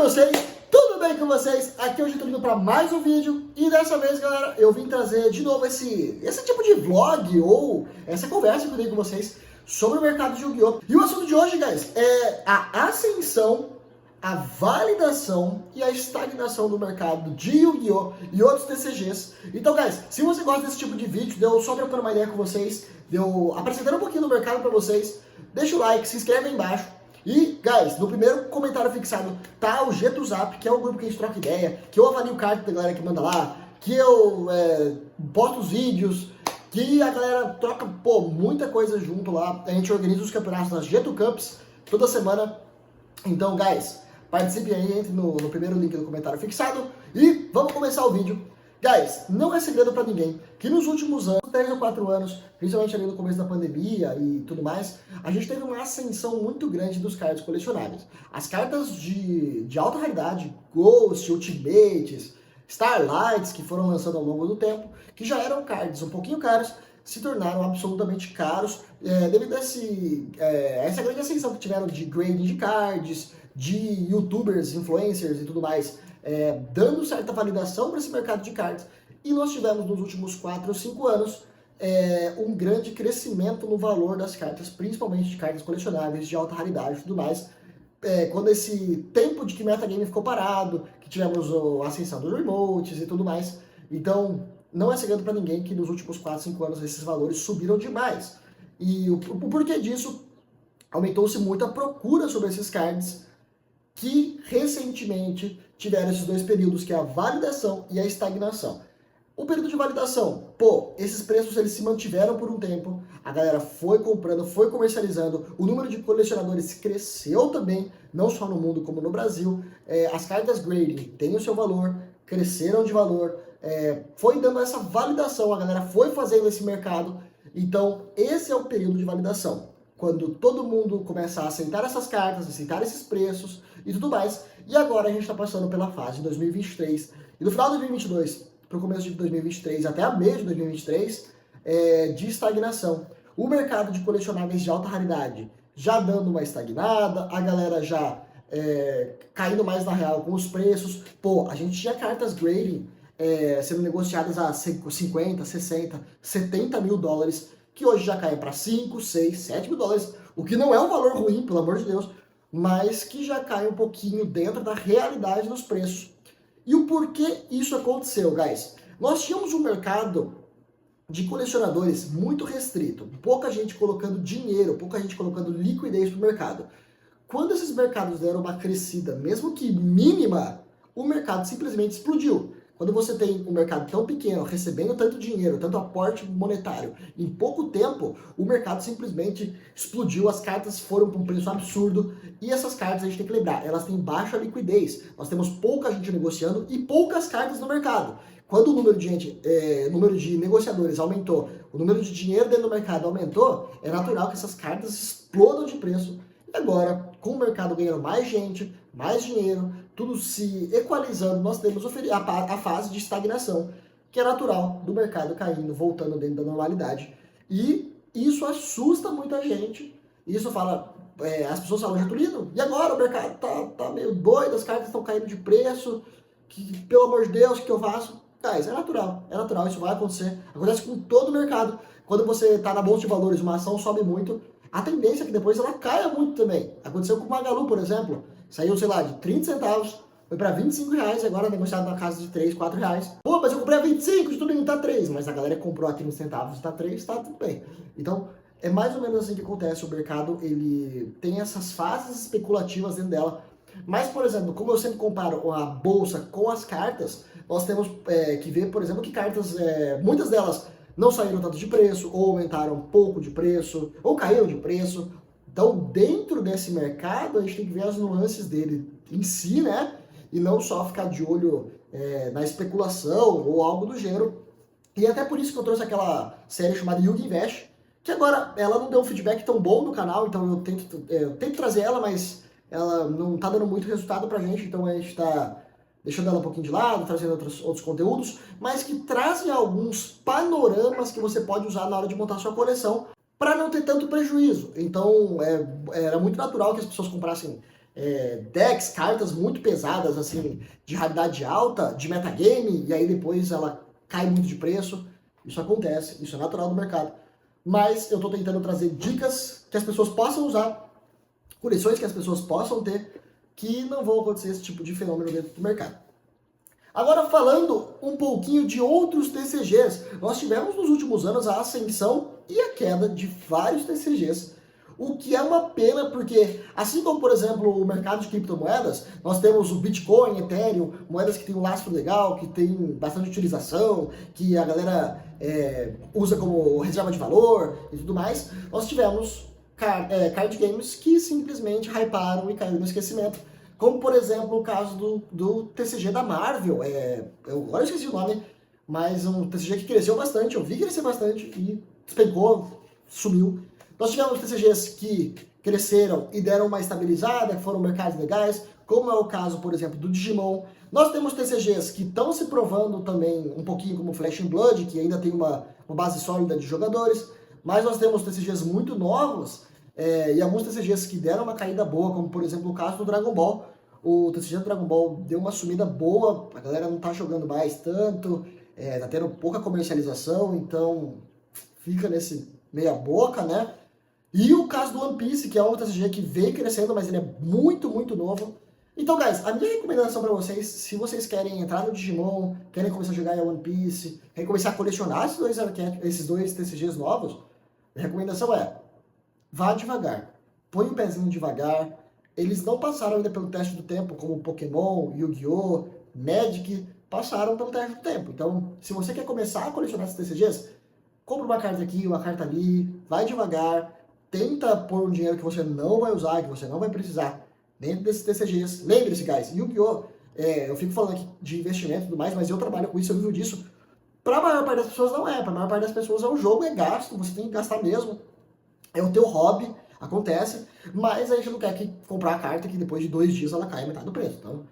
vocês? Tudo bem com vocês? Aqui hoje eu tô indo para mais um vídeo e dessa vez, galera, eu vim trazer de novo esse tipo de vlog ou essa conversa que eu dei com vocês sobre o mercado de Yu-Gi-Oh! E o assunto de hoje, guys, é a ascensão, a validação e a estagnação do mercado de Yu-Gi-Oh! E outros TCGs. Então, guys, se você gosta desse tipo de vídeo, de eu só trocando uma ideia com vocês, de eu apresentando um pouquinho do mercado para vocês, deixa o like, se inscreve aí embaixo. E, guys, no primeiro comentário fixado tá o GetoZap, que é o grupo que a gente troca ideia, que eu avalio carta da galera que manda lá, que eu posto os vídeos, que a galera troca, muita coisa junto lá. A gente organiza os campeonatos das Geto Cups toda semana. Então, guys, participe aí, entre no primeiro link do comentário fixado e vamos começar o vídeo. Guys, não é segredo pra ninguém que nos últimos anos, 3 ou 4 anos, principalmente ali no começo da pandemia e tudo mais, a gente teve uma ascensão muito grande dos cards colecionáveis. As cartas de alta raridade, Ghost, Ultimates, Starlights, que foram lançando ao longo do tempo, que já eram cards um pouquinho caros, se tornaram absolutamente caros devido a essa grande ascensão que tiveram de grading de cards, de youtubers, influencers e tudo mais, dando certa validação para esse mercado de cards. E nós tivemos nos últimos 4 ou 5 anos um grande crescimento no valor das cartas, principalmente de cartas colecionáveis de alta raridade e tudo mais. Quando esse tempo de que metagame ficou parado, que tivemos a ascensão dos remotes e tudo mais. Então, não é segredo para ninguém que nos últimos 4, 5 anos esses valores subiram demais. E o porquê disso, aumentou-se muito a procura sobre esses cards, que recentemente tiveram esses dois períodos, que é a validação e a estagnação. O período de validação, esses preços eles se mantiveram por um tempo, a galera foi comprando, foi comercializando, o número de colecionadores cresceu também, não só no mundo como no Brasil, as cartas grading têm o seu valor, cresceram de valor, foi dando essa validação, a galera foi fazendo esse mercado. Então esse é o período de validação, quando todo mundo começa a aceitar essas cartas, aceitar esses preços e tudo mais. E agora a gente está passando pela fase de 2023. E no final de 2022, para o começo de 2023, até a meio de 2023, de estagnação. O mercado de colecionáveis de alta raridade já dando uma estagnada, a galera já caindo mais na real com os preços. A gente tinha cartas grading sendo negociadas a 50, 60, 70 mil dólares, que hoje já cai para 5, 6, 7 mil dólares, o que não é um valor ruim, pelo amor de Deus, mas que já cai um pouquinho dentro da realidade dos preços. E o porquê isso aconteceu, guys? Nós tínhamos um mercado de colecionadores muito restrito, pouca gente colocando dinheiro, pouca gente colocando liquidez para o mercado. Quando esses mercados deram uma crescida, mesmo que mínima, o mercado simplesmente explodiu. Quando você tem um mercado tão pequeno, recebendo tanto dinheiro, tanto aporte monetário, em pouco tempo, o mercado simplesmente explodiu, as cartas foram para um preço absurdo, e essas cartas, a gente tem que lembrar, elas têm baixa liquidez, nós temos pouca gente negociando e poucas cartas no mercado. Quando o número de negociadores aumentou, o número de dinheiro dentro do mercado aumentou, é natural que essas cartas explodam de preço. E agora, com o mercado ganhando mais gente, mais dinheiro, tudo se equalizando, nós temos a fase de estagnação, que é natural do mercado caindo, voltando dentro da normalidade. E isso assusta muita gente. Isso as pessoas falam, Getulino, e agora o mercado tá meio doido, as cartas estão caindo de preço, pelo amor de Deus, o que eu faço? Guys, é natural, isso vai acontecer. Acontece com todo o mercado. Quando você está na bolsa de valores, uma ação sobe muito, a tendência é que depois ela caia muito também. Aconteceu com o Magalu, por exemplo. Saiu, sei lá, de 30 centavos, foi para 25 reais, agora é negociado na casa de 3, 4 reais. Mas eu comprei a 25, de tudo tá 3. Mas a galera comprou a 30 centavos, tá 3, tá tudo bem. Então, é mais ou menos assim que acontece. O mercado, ele tem essas fases especulativas dentro dela. Mas, por exemplo, como eu sempre comparo a bolsa com as cartas, nós temos que ver, por exemplo, que cartas, muitas delas não saíram tanto de preço, ou aumentaram pouco de preço, ou caíram de preço. Então, dentro desse mercado, a gente tem que ver as nuances dele em si, né? E não só ficar de olho na especulação ou algo do gênero. E até por isso que eu trouxe aquela série chamada Yu-Gi Invest, que agora ela não deu um feedback tão bom no canal, então eu tento trazer ela, mas ela não tá dando muito resultado pra gente, então a gente tá deixando ela um pouquinho de lado, trazendo outros conteúdos, mas que trazem alguns panoramas que você pode usar na hora de montar sua coleção para não ter tanto prejuízo. Então, era muito natural que as pessoas comprassem decks, cartas muito pesadas, assim, de raridade alta, de metagame, e aí depois ela cai muito de preço. Isso acontece, isso é natural do mercado. Mas eu estou tentando trazer dicas que as pessoas possam usar, coleções que as pessoas possam ter, que não vão acontecer esse tipo de fenômeno dentro do mercado. Agora, falando um pouquinho de outros TCGs, nós tivemos nos últimos anos a ascensão e a queda de vários TCGs, o que é uma pena porque, assim como, por exemplo, o mercado de criptomoedas, nós temos o Bitcoin, Ethereum, moedas que tem um lastro legal, que tem bastante utilização, que a galera usa como reserva de valor e tudo mais, nós tivemos card games que simplesmente hyparam e caíram no esquecimento. Como, por exemplo, o caso do TCG da Marvel. Eu agora esqueci o nome, mas um TCG que cresceu bastante, eu vi crescer bastante e despencou, sumiu. Nós tivemos TCGs que cresceram e deram uma estabilizada, que foram mercados legais, como é o caso, por exemplo, do Digimon. Nós temos TCGs que estão se provando também um pouquinho como Flesh and Blood, que ainda tem uma base sólida de jogadores, mas nós temos TCGs muito novos e alguns TCGs que deram uma caída boa, como por exemplo o caso do Dragon Ball. O TCG do Dragon Ball deu uma sumida boa, a galera não tá jogando mais tanto, tá tendo pouca comercialização, então fica nesse meia boca, né? E o caso do One Piece, que é um TCG que vem crescendo, mas ele é muito, muito novo. Então, guys, a minha recomendação para vocês, se vocês querem entrar no Digimon, querem começar a jogar em One Piece, querem começar a colecionar esses dois TCGs novos, a recomendação é, vá devagar, põe o pezinho devagar. Eles não passaram ainda pelo teste do tempo, como Pokémon, Yu-Gi-Oh!, Magic, passaram pelo teste do tempo. Então, se você quer começar a colecionar esses TCGs, compra uma carta aqui, uma carta ali, vai devagar, tenta pôr um dinheiro que você não vai usar, que você não vai precisar dentro desses TCGs. Lembre-se, guys, Yu-Gi-Oh! Eu fico falando aqui de investimento e tudo mais, mas eu trabalho com isso, eu vivo disso. Para a maior parte das pessoas não é, para a maior parte das pessoas é um jogo, é gasto, você tem que gastar mesmo. É o teu hobby, acontece, mas a gente não quer comprar a carta que depois de 2 dias ela cai a metade do preço. Então,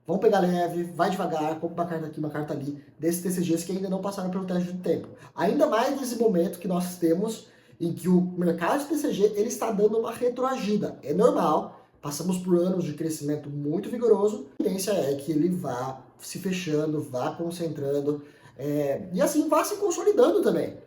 vamos pegar leve, vai devagar, compra uma carta aqui, uma carta ali, desses TCGs que ainda não passaram pelo teste do tempo. Ainda mais nesse momento que nós temos, em que o mercado de TCG ele está dando uma retroagida. É normal, passamos por anos de crescimento muito vigoroso, a tendência é que ele vá se fechando, vá concentrando, e assim vá se consolidando também.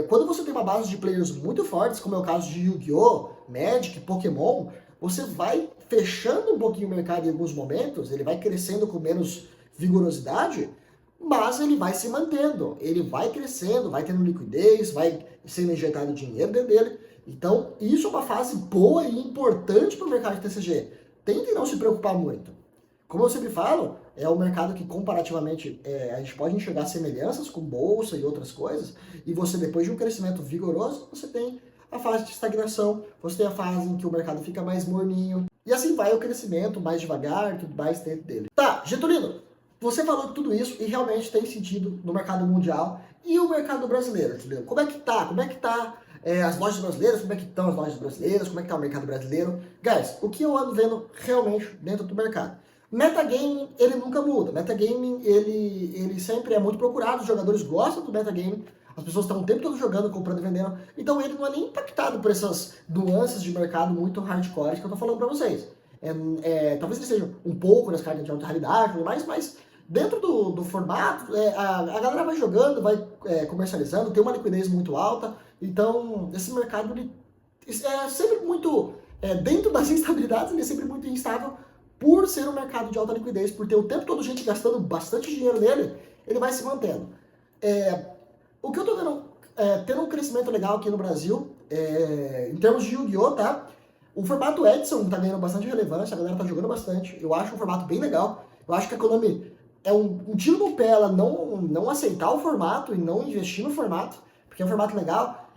Quando você tem uma base de players muito fortes, como é o caso de Yu-Gi-Oh!, Magic, Pokémon, você vai fechando um pouquinho o mercado em alguns momentos, ele vai crescendo com menos vigorosidade, mas ele vai se mantendo, ele vai crescendo, vai tendo liquidez, vai sendo injetado dinheiro dentro dele. Então, isso é uma fase boa e importante para o mercado de TCG. Tentem não se preocupar muito. Como eu sempre falo, é um mercado que comparativamente a gente pode enxergar semelhanças com bolsa e outras coisas, e você depois de um crescimento vigoroso, você tem a fase de estagnação, você tem a fase em que o mercado fica mais morninho, e assim vai o crescimento mais devagar e tudo mais dentro dele. Tá, Getulino, você falou tudo isso e realmente tem sentido no mercado mundial e o mercado brasileiro, Getulino. Como é que tá? Como é que tá as lojas brasileiras? Como é que estão as lojas brasileiras? Como é que tá o mercado brasileiro? Guys, o que eu ando vendo realmente dentro do mercado? Metagaming, ele nunca muda. Metagaming, ele sempre é muito procurado, os jogadores gostam do metagaming, as pessoas estão o tempo todo jogando, comprando e vendendo, então ele não é nem impactado por essas nuances de mercado muito hardcore que eu tô falando pra vocês. Talvez ele seja um pouco nas cartas de alta raridade e tudo mais, mas dentro do formato, a galera vai jogando, vai comercializando, tem uma liquidez muito alta, então esse mercado ele é sempre muito, dentro das instabilidades, ele é sempre muito instável, por ser um mercado de alta liquidez, por ter o tempo todo gente gastando bastante dinheiro nele, ele vai se mantendo. O que eu tô vendo, tendo um crescimento legal aqui no Brasil, em termos de Yu-Gi-Oh!, tá? O formato Edson tá ganhando bastante relevância, a galera tá jogando bastante, eu acho um formato bem legal, eu acho que a Konami é um tiro no pé ela não aceitar o formato e não investir no formato, porque é um formato legal.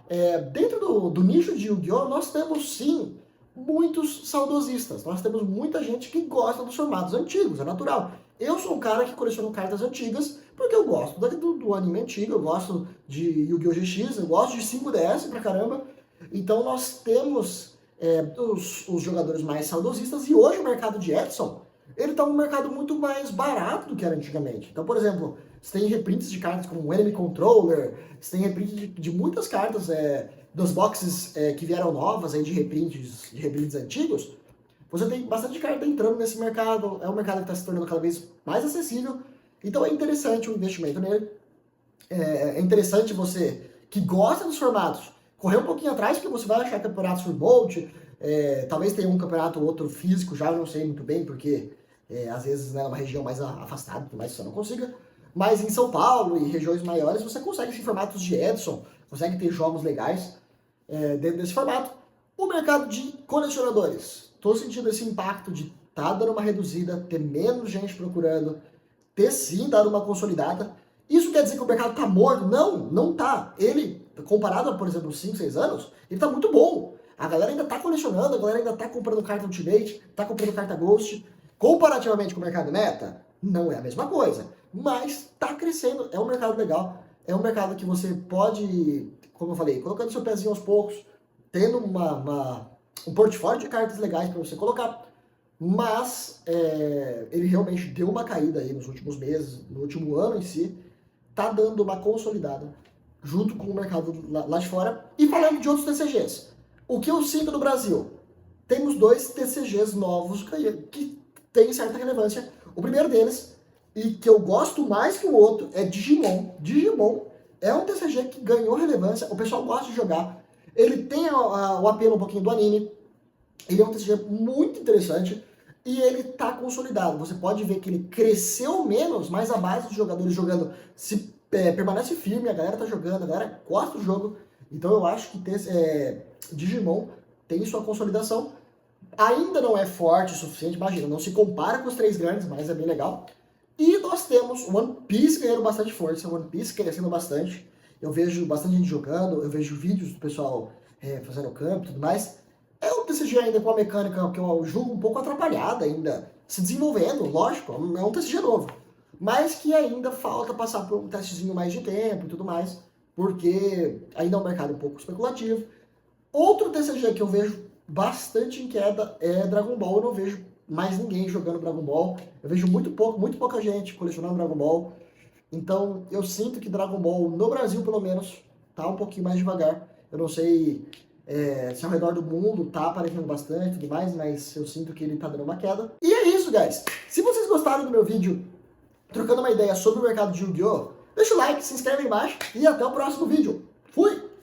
Dentro do nicho de Yu-Gi-Oh! Nós temos sim muitos saudosistas. Nós temos muita gente que gosta dos formatos antigos, é natural. Eu sou um cara que coleciona cartas antigas porque eu gosto do anime antigo, eu gosto de Yu-Gi-Oh! GX, eu gosto de 5DS pra caramba. Então nós temos os jogadores mais saudosistas e hoje o mercado de Edson, ele tá um mercado muito mais barato do que era antigamente. Então, por exemplo, você tem reprints de cartas como o Enemy Controller, você tem reprints de muitas cartas dos boxes que vieram novas aí de reprints antigos, Você tem bastante carta entrando nesse mercado, é um mercado que está se tornando cada vez mais acessível, então é interessante o investimento nele. É interessante você, que gosta dos formatos, correr um pouquinho atrás, porque você vai achar campeonatos remote, talvez tenha um campeonato ou outro físico, já eu não sei muito bem, porque às vezes né, numa região mais afastada, mais você não consiga, mas em São Paulo e regiões maiores você consegue esse formatos de Edson, consegue ter jogos legais dentro desse formato. O mercado de colecionadores, estou sentindo esse impacto de tá dando uma reduzida, ter menos gente procurando, ter sim dado uma consolidada. Isso quer dizer que o mercado está morto? Não, não tá. Ele, comparado a, por exemplo, 5, 6 anos, ele está muito bom. A galera ainda está colecionando, a galera ainda está comprando carta Ultimate, está comprando carta Ghost. Comparativamente com o mercado Meta, não é a mesma coisa. Mas está crescendo, é um mercado legal. É um mercado que você pode, como eu falei, colocando seu pezinho aos poucos, tendo um portfólio de cartas legais para você colocar. Mas ele realmente deu uma caída aí nos últimos meses, no último ano em si, tá dando uma consolidada junto com o mercado lá de fora. E falando de outros TCGs, o que eu sinto no Brasil? Temos 2 TCGs novos que têm certa relevância. O primeiro deles, e que eu gosto mais que o outro, é Digimon. Digimon é um TCG que ganhou relevância, o pessoal gosta de jogar. Ele tem o apelo um pouquinho do anime, ele é um TCG muito interessante e ele está consolidado. Você pode ver que ele cresceu menos, mas a base de jogadores jogando permanece firme, a galera tá jogando, a galera gosta do jogo. Então eu acho que Digimon tem sua consolidação. Ainda não é forte o suficiente, imagina, não se compara com os 3 grandes, mas é bem legal. E nós temos One Piece ganhando bastante força, One Piece crescendo bastante. Eu vejo bastante gente jogando, eu vejo vídeos do pessoal fazendo campo e tudo mais. É um TCG ainda com uma mecânica que eu julgo um pouco atrapalhada ainda, se desenvolvendo, lógico, é um TCG novo. Mas que ainda falta passar por um testezinho mais de tempo e tudo mais, porque ainda é um mercado um pouco especulativo. Outro TCG que eu vejo bastante em queda é Dragon Ball. Eu não vejo mais ninguém jogando Dragon Ball. Eu vejo muito pouca gente colecionando Dragon Ball. Então eu sinto que Dragon Ball, no Brasil pelo menos, tá um pouquinho mais devagar. Eu não sei se ao redor do mundo tá aparecendo bastante e tudo mais, mas eu sinto que ele tá dando uma queda. E é isso, guys. Se vocês gostaram do meu vídeo trocando uma ideia sobre o mercado de Yu-Gi-Oh!, deixa o like, se inscreve aí embaixo e até o próximo vídeo.